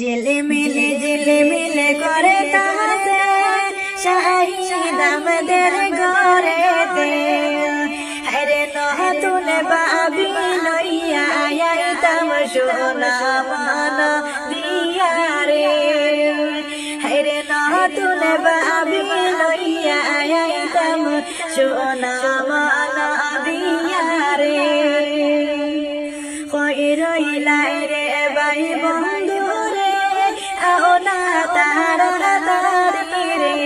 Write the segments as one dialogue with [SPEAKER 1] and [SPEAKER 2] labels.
[SPEAKER 1] ঝিলিমিলি করে তাহাতে শাহিদ আমাদের ঘরেতে হরে নতুন বাবি লইয়া আইতাম সোনা মান দিয়া রে হরে নতুন বাবি লইয়া আইতাম সোনা মান দিয়া রে কই রইলাই রে ভাই বন্ধু রে আও না তাড়াতাড়ি রে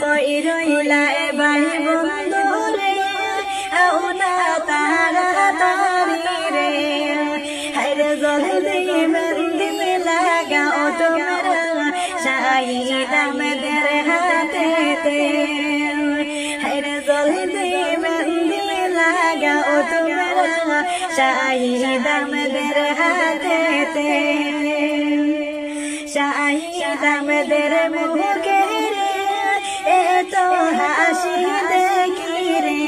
[SPEAKER 1] কই রইলাই ভাই বন্ধু রে আও না তাড়াতাড়ি রে হরে জলদি মেহেন্দি লাগাও তোমরা শাহিদ আমাদের হাতেতে হরে জলদি মেহেন্দি লাগাও তোমরা শাহিদ আমাদের হাতেতে শাহিদ আমাদের মুখে রে এত হাসি দেখি রে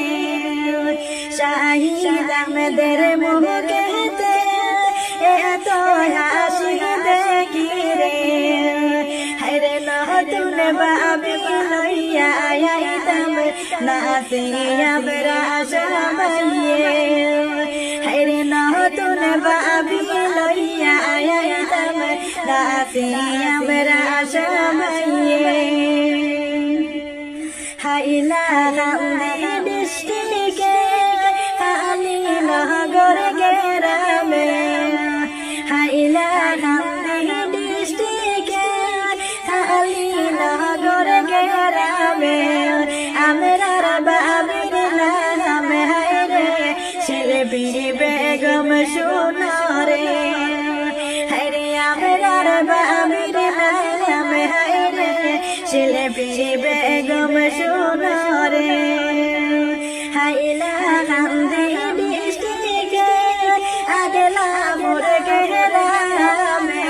[SPEAKER 1] শাহিদ আমাদের মুখেতে এত হাসি দেখি রে হরে নতুন বাবি লইয়া আইতাম নাচিয়া বেড়াস বাইয়ে হরে নতুন বাবি লইয়া আইতাম নাচিয়া বেড়াস বাইয়ে হাইলা হামদে ডিস্ট্রিক্টে আলী নগর গ্রামে হাইলা হামদে ডিস্ট্রিক্টে আলী নগর গ্রামে আমরার বাবির নাম হায়রে শিল্পী বেগম সোনারে হরে আমরার বাবির নাম হায়রে শিল্পী বেগম সোনারে হাইলা কান্দি ডিস্ট্রিক্টে আগলা মোর গ্রামে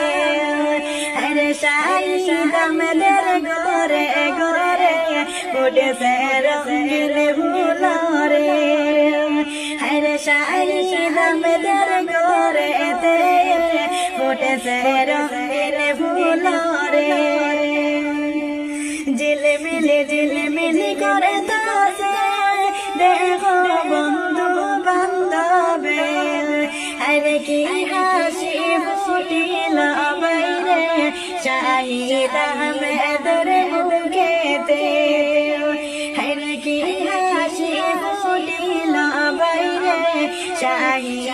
[SPEAKER 1] হরে শাহিদ আমাদের ঘরে ঘরে উঠেছে রঙিন ফুল রে হরে শাহিদ আমাদের ঘরেতে উঠেছে রঙিন ফুল রে ঝিলিমিলি করে তাসে দেখো বন্ধু বান্ধবে আরে কি হাসি ফুটিল বাইরে শাহিদ আমাদের মুখেতে আরে কি হাসি ফুটিল বাইরে শাহিদ